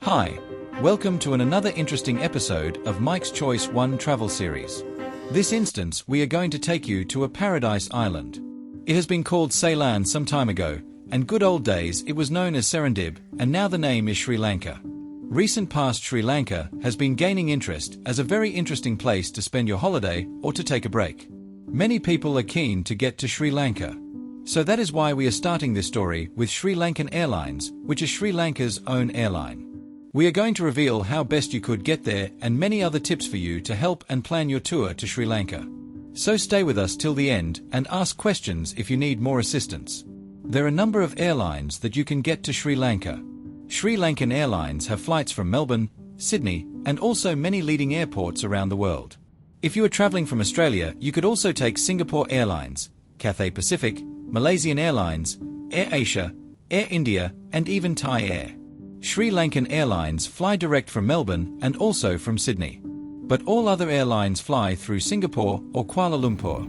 Hi, welcome to another interesting episode of Mike's Choice 1 travel series. This instance, we are going to take you to a paradise island. It has been called Ceylon some time ago, and good old days it was known as Serendib, and now the name is Sri Lanka. Recent past Sri Lanka has been gaining interest as a very interesting place to spend your holiday or to take a break. Many people are keen to get to Sri Lanka. So that is why we are starting this story with Sri Lankan Airlines, which is Sri Lanka's own airline. We are going to reveal how best you could get there and many other tips for you to help and plan your tour to Sri Lanka. So stay with us till the end and ask questions if you need more assistance. There are a number of airlines that you can get to Sri Lanka. Sri Lankan Airlines have flights from Melbourne, Sydney, and also many leading airports around the world. If you are traveling from Australia, you could also take Singapore Airlines, Cathay Pacific, Malaysian Airlines, Air Asia, Air India, and even Thai Air. Sri Lankan Airlines fly direct from Melbourne and also from Sydney. But all other airlines fly through Singapore or Kuala Lumpur.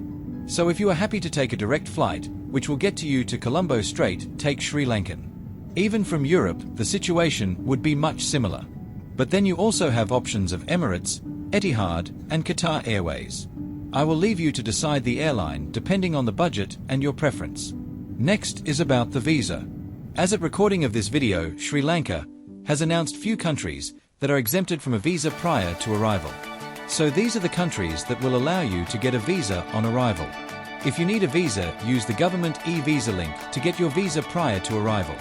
So if you are happy to take a direct flight, which will get to you to Colombo straight, take Sri Lankan. Even from Europe, the situation would be much similar. But then you also have options of Emirates, Etihad, and Qatar Airways. I will leave you to decide the airline depending on the budget and your preference. Next is about the visa. As at recording of this video, Sri Lanka has announced few countries that are exempted from a visa prior to arrival. So these are the countries that will allow you to get a visa on arrival. If you need a visa, use the government e-visa link to get your visa prior to arrival.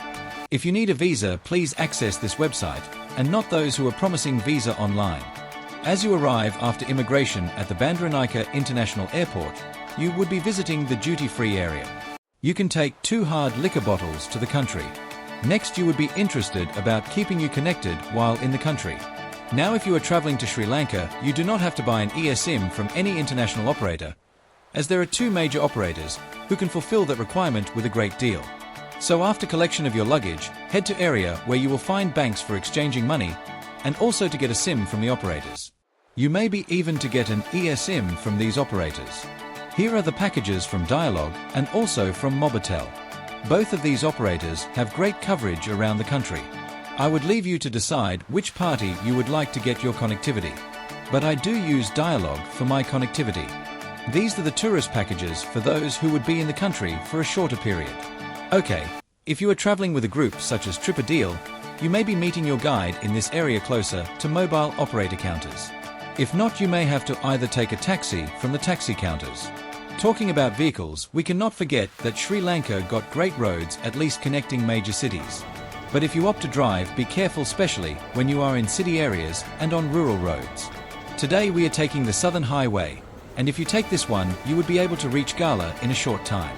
If you need a visa, please access this website and not those who are promising visa online. As you arrive after immigration at the Bandaranaike International Airport, you would be visiting the duty-free area. You can take 2 hard liquor bottles to the country. Next, you would be interested about keeping you connected while in the country. Now, if you are traveling to Sri Lanka, you do not have to buy an eSIM from any international operator, as there are 2 major operators who can fulfill that requirement with a great deal. So after collection of your luggage, head to area where you will find banks for exchanging money and also to get a SIM from the operators. You may be even to get an eSIM from these operators. Here are the packages from Dialog and also from Mobitel. Both of these operators have great coverage around the country. I would leave you to decide which party you would like to get your connectivity. But I do use Dialog for my connectivity. These are the tourist packages for those who would be in the country for a shorter period. Okay, if you are traveling with a group such as TripADeal, you may be meeting your guide in this area closer to mobile operator counters. If not, you may have to either take a taxi from the taxi counters. Talking about vehicles, we cannot forget that Sri Lanka got great roads at least connecting major cities. But if you opt to drive, be careful, especially when you are in city areas and on rural roads. Today we are taking the Southern Highway, and if you take this one, you would be able to reach Gala in a short time.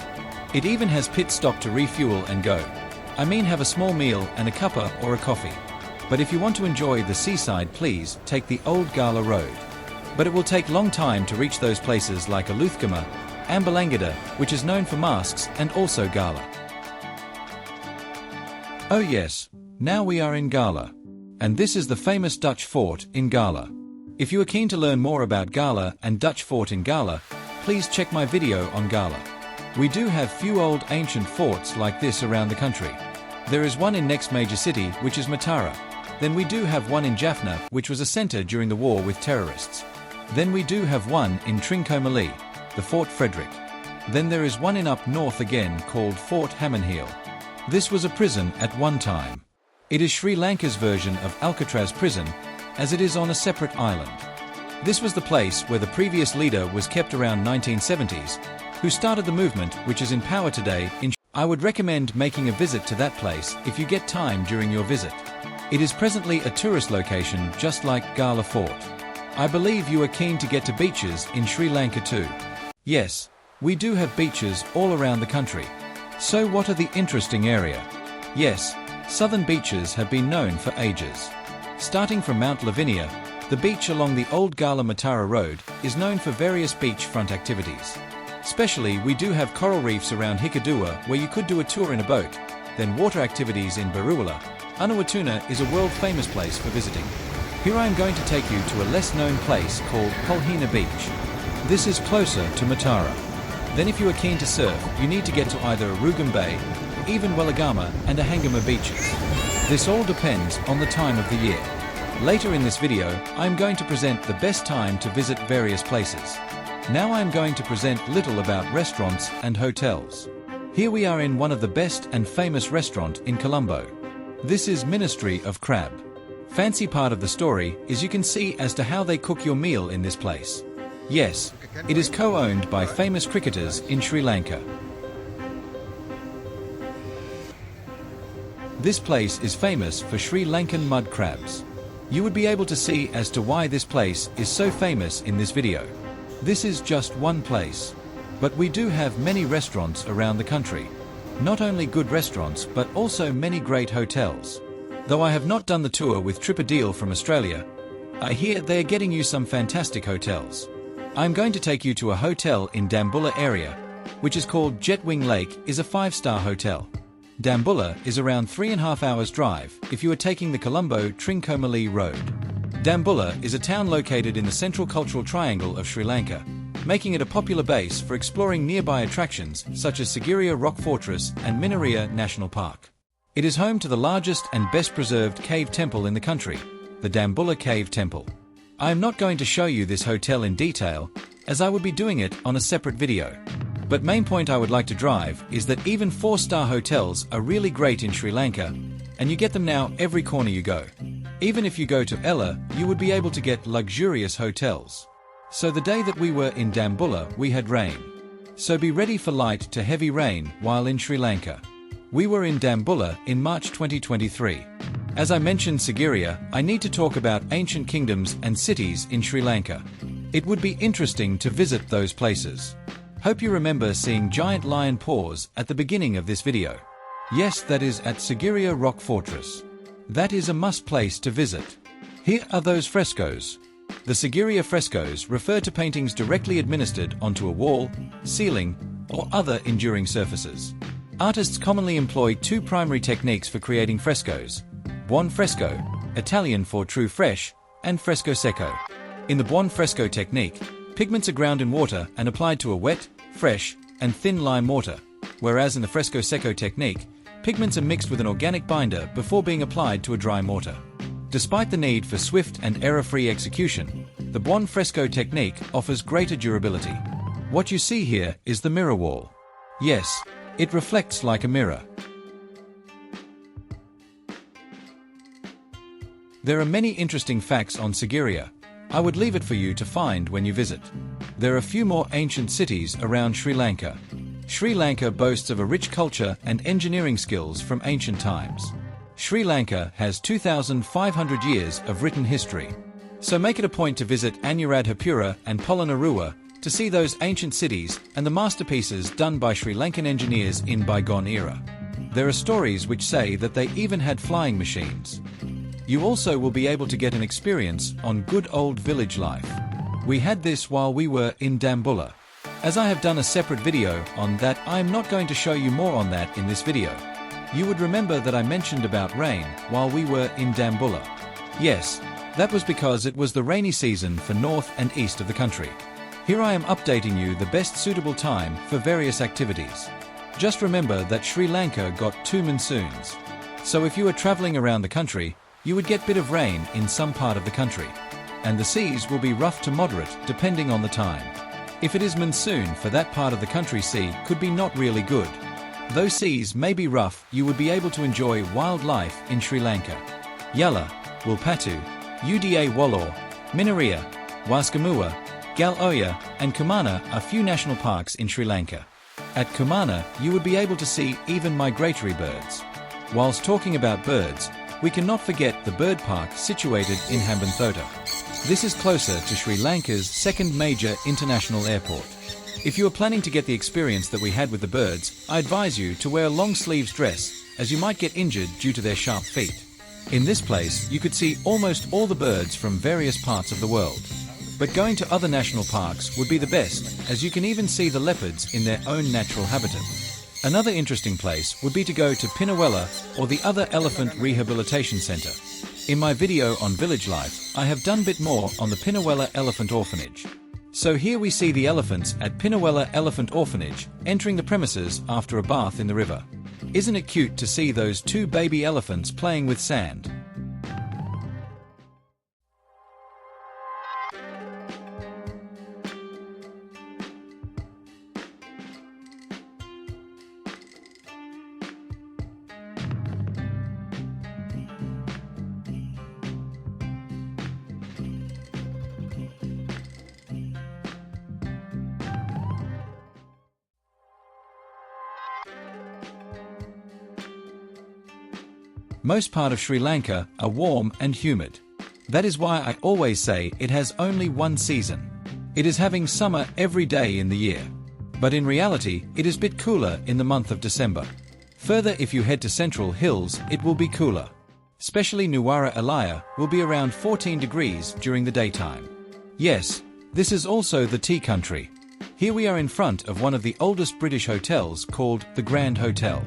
It even has pit stop to refuel and go. I mean, have a small meal and a cuppa or a coffee. But if you want to enjoy the seaside, please take the old Gala road. But it will take long time to reach those places like Aluthkama, Ambalangada, which is known for masks, and also Gala. Oh yes, now we are in Gala. And this is the famous Dutch fort in Gala. If you are keen to learn more about Gala and Dutch fort in Gala, please check my video on Gala. We do have few old ancient forts like this around the country. There is one in next major city, which is Matara. Then we do have one in Jaffna, which was a center during the war with terrorists. Then we do have one in Trincomalee, the Fort Frederick. Then there is one in up north again called Fort Hammonheal. This was a prison at one time. It is Sri Lanka's version of Alcatraz prison, as it is on a separate island. This was the place where the previous leader was kept around 1970s, who started the movement which is in power today in. I would recommend making a visit to that place if you get time during your visit. It is presently a tourist location just like Gala Fort. I believe you are keen to get to beaches in Sri Lanka too. Yes, we do have beaches all around the country. So what are the interesting area? Yes, southern beaches have been known for ages. Starting from Mount Lavinia, the beach along the old Gala Matara Road is known for various beachfront activities. Especially we do have coral reefs around Hikkaduwa where you could do a tour in a boat, then water activities in Baruwala. Anuwatuna is a world-famous place for visiting. Here I am going to take you to a less-known place called Polhina Beach. This is closer to Matara. Then if you are keen to surf, you need to get to either Arugam Bay, even Welagama and Ahangama beaches. This all depends on the time of the year. Later in this video, I am going to present the best time to visit various places. Now I am going to present little about restaurants and hotels. Here we are in one of the best and famous restaurant in Colombo. This is Ministry of Crab. Fancy part of the story is you can see as to how they cook your meal in this place. Yes, it is co-owned by famous cricketers in Sri Lanka. This place is famous for Sri Lankan mud crabs. You would be able to see as to why this place is so famous in this video. This is just one place. But we do have many restaurants around the country. Not only good restaurants but also many great hotels. Though I have not done the tour with TripADeal from Australia, I hear they are getting you some fantastic hotels. I'm going to take you to a hotel in Dambulla area, which is called Jetwing Lake, is a 5-star hotel. Dambulla is around 3.5 hours drive if you are taking the Colombo-Trincomalee Road. Dambulla is a town located in the central cultural triangle of Sri Lanka, making it a popular base for exploring nearby attractions such as Sigiriya Rock Fortress and Minaria National Park. It is home to the largest and best preserved cave temple in the country, the Dambulla Cave Temple. I am not going to show you this hotel in detail, as I would be doing it on a separate video. But main point I would like to drive is that even 4-star hotels are really great in Sri Lanka, and you get them now every corner you go. Even if you go to Ella, you would be able to get luxurious hotels. So the day that we were in Dambulla, we had rain. So be ready for light to heavy rain while in Sri Lanka. We were in Dambulla in March 2023. As I mentioned Sigiriya, I need to talk about ancient kingdoms and cities in Sri Lanka. It would be interesting to visit those places. Hope you remember seeing giant lion paws at the beginning of this video. Yes, that is at Sigiriya Rock Fortress. That is a must place to visit. Here are those frescoes. The Sigiriya frescoes refer to paintings directly administered onto a wall, ceiling, or other enduring surfaces. Artists commonly employ 2 primary techniques for creating frescoes: buon fresco, Italian for true fresh, and fresco secco. In the buon fresco technique, pigments are ground in water and applied to a wet, fresh, and thin lime mortar, whereas in the fresco secco technique, pigments are mixed with an organic binder before being applied to a dry mortar. Despite the need for swift and error-free execution, the buon fresco technique offers greater durability. What you see here is the mirror wall. Yes, it reflects like a mirror. There are many interesting facts on Sigiriya. I would leave it for you to find when you visit. There are few more ancient cities around Sri Lanka. Sri Lanka boasts of a rich culture and engineering skills from ancient times. Sri Lanka has 2,500 years of written history. So make it a point to visit Anuradhapura and Polonnaruwa to see those ancient cities and the masterpieces done by Sri Lankan engineers in bygone era. There are stories which say that they even had flying machines. You also will be able to get an experience on good old village life. We had this while we were in Dambulla. As I have done a separate video on that, I am not going to show you more on that in this video. You would remember that I mentioned about rain while we were in Dambulla. Yes, that was because it was the rainy season for north and east of the country. Here I am updating you the best suitable time for various activities. Just remember that Sri Lanka got 2 monsoons. So if you are traveling around the country, you would get bit of rain in some part of the country. And the seas will be rough to moderate depending on the time. If it is monsoon for that part of the country, sea could be not really good. Though seas may be rough, you would be able to enjoy wildlife in Sri Lanka. Yala, Wulpatu, Uda Wallor, Minaria, Waskamua, Gal Oya and Kumana are few national parks in Sri Lanka. At Kumana, you would be able to see even migratory birds. Whilst talking about birds, we cannot forget the bird park situated in Hambantota. This is closer to Sri Lanka's 2nd major international airport. If you are planning to get the experience that we had with the birds, I advise you to wear a long sleeves dress, as you might get injured due to their sharp feet. In this place, you could see almost all the birds from various parts of the world. But going to other national parks would be the best, as you can even see the leopards in their own natural habitat. Another interesting place would be to go to Pinawella or the other elephant rehabilitation center. In my video on village life, I have done a bit more on the Pinawella Elephant Orphanage. So here we see the elephants at Pinawella Elephant Orphanage entering the premises after a bath in the river. Isn't it cute to see those two baby elephants playing with sand? Most part of Sri Lanka are warm and humid. That is why I always say it has only one season. It is having summer every day in the year. But in reality, it is a bit cooler in the month of December. Further, if you head to Central Hills, it will be cooler. Especially Nuwara Elaya will be around 14 degrees during the daytime. Yes, this is also the tea country. Here we are in front of one of the oldest British hotels called the Grand Hotel.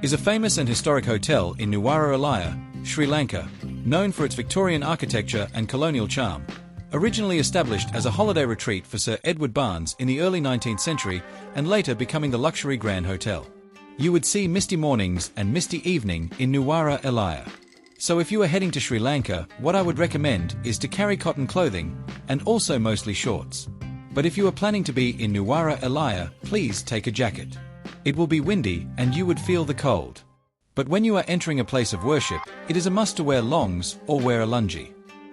Is a famous and historic hotel in Nuwara Elaya, Sri Lanka, known for its Victorian architecture and colonial charm. Originally established as a holiday retreat for Sir Edward Barnes in the early 19th century and later becoming the luxury Grand Hotel. You would see misty mornings and misty evening in Nuwara Elaya. So if you are heading to Sri Lanka, what I would recommend is to carry cotton clothing and also mostly shorts. But if you are planning to be in Nuwara Elaya, please take a jacket. It will be windy and you would feel the cold. But when you are entering a place of worship, it is a must to wear longs or wear a lungi.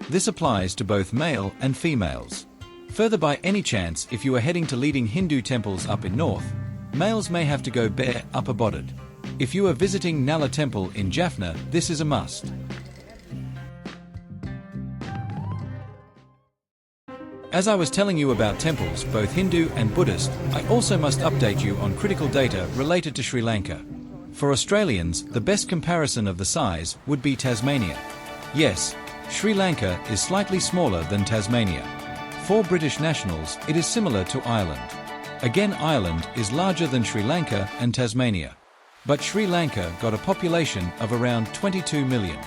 This applies to both male and females. Further, by any chance, if you are heading to leading Hindu temples up in north, males may have to go bare upper-bodied. If you are visiting Nala Temple in Jaffna, this is a must. As I was telling you about temples, both Hindu and Buddhist, I also must update you on critical data related to Sri Lanka. For Australians, the best comparison of the size would be Tasmania. Yes, Sri Lanka is slightly smaller than Tasmania. For British nationals, it is similar to Ireland. Again, Ireland is larger than Sri Lanka and Tasmania. But Sri Lanka got a population of around 22 million.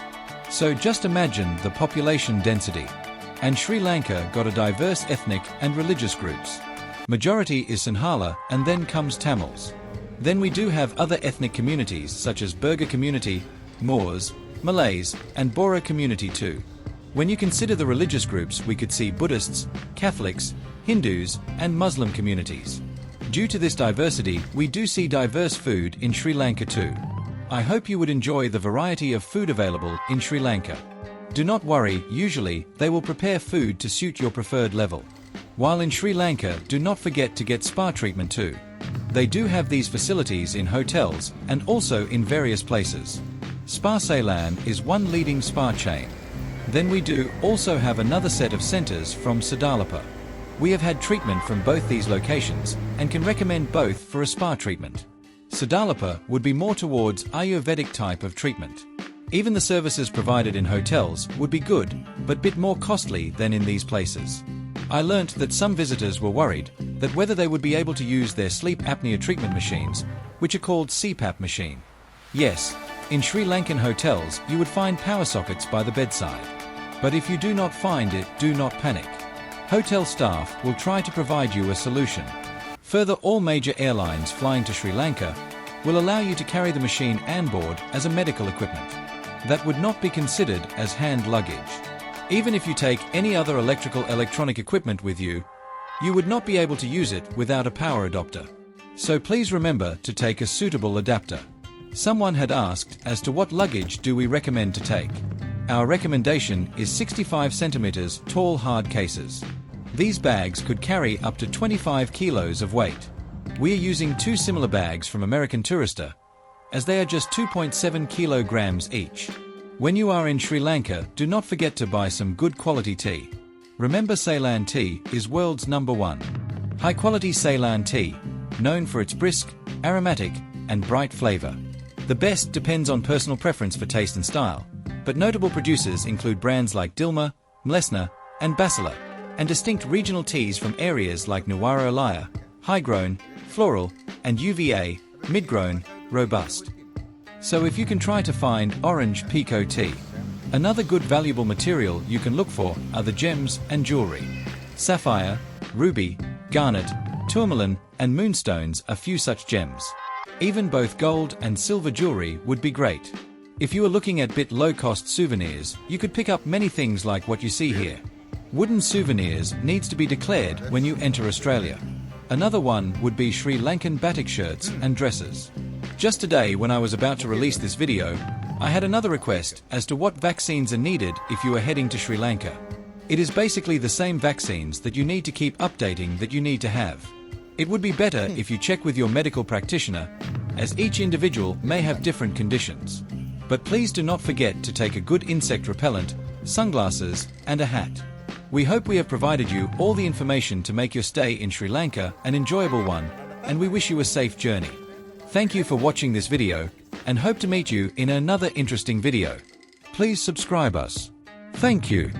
So just imagine the population density. And Sri Lanka got a diverse ethnic and religious groups. Majority is Sinhala and then comes Tamils. Then we do have other ethnic communities such as Burgher community, Moors, Malays, and Bora community too. When you consider the religious groups, we could see Buddhists, Catholics, Hindus, and Muslim communities. Due to this diversity, we do see diverse food in Sri Lanka too. I hope you would enjoy the variety of food available in Sri Lanka. Do not worry, usually they will prepare food to suit your preferred level. While in Sri Lanka, do not forget to get spa treatment too. They do have these facilities in hotels and also in various places. Spa Ceylon is one leading spa chain. Then we do also have another set of centers from Siddhalapa. We have had treatment from both these locations and can recommend both for a spa treatment. Siddhalapa would be more towards Ayurvedic type of treatment. Even the services provided in hotels would be good, but bit more costly than in these places. I learnt that some visitors were worried that whether they would be able to use their sleep apnea treatment machines, which are called CPAP machine. Yes, in Sri Lankan hotels you would find power sockets by the bedside. But if you do not find it, do not panic. Hotel staff will try to provide you a solution. Further, all major airlines flying to Sri Lanka will allow you to carry the machine on board as a medical equipment. That would not be considered as hand luggage. Even if you take any other electronic equipment with you, you would not be able to use it without a power adapter. So please remember to take a suitable adapter. Someone had asked as to what luggage do we recommend to take. Our recommendation is 65 centimeters tall hard cases. These bags could carry up to 25 kilos of weight. We are using two similar bags from American Tourister, as they are just 2.7 kilograms each. When you are in Sri Lanka, do not forget to buy some good quality tea. Remember, Ceylon tea is world's #1. High quality Ceylon tea, known for its brisk, aromatic, and bright flavor. The best depends on personal preference for taste and style, but notable producers include brands like Dilma, Mlesna, and Basila, and distinct regional teas from areas like Nuwara Elaya, high-grown, floral, and UVA, mid-grown, robust. So if you can try to find orange Pico tea. Another good valuable material you can look for are the gems and jewelry. Sapphire, ruby, garnet, tourmaline, and moonstones are few such gems. Even both gold and silver jewelry would be great. If you are looking at bit low-cost souvenirs, you could pick up many things like what you see here. Wooden souvenirs needs to be declared when you enter Australia. Another one would be Sri Lankan batik shirts and dresses. Just today, when I was about to release this video, I had another request as to what vaccines are needed if you are heading to Sri Lanka. It is basically the same vaccines that you need to keep updating that you need to have. It would be better if you check with your medical practitioner, as each individual may have different conditions. But please do not forget to take a good insect repellent, sunglasses, and a hat. We hope we have provided you all the information to make your stay in Sri Lanka an enjoyable one, and we wish you a safe journey. Thank you for watching this video, and hope to meet you in another interesting video. Please subscribe us. Thank you.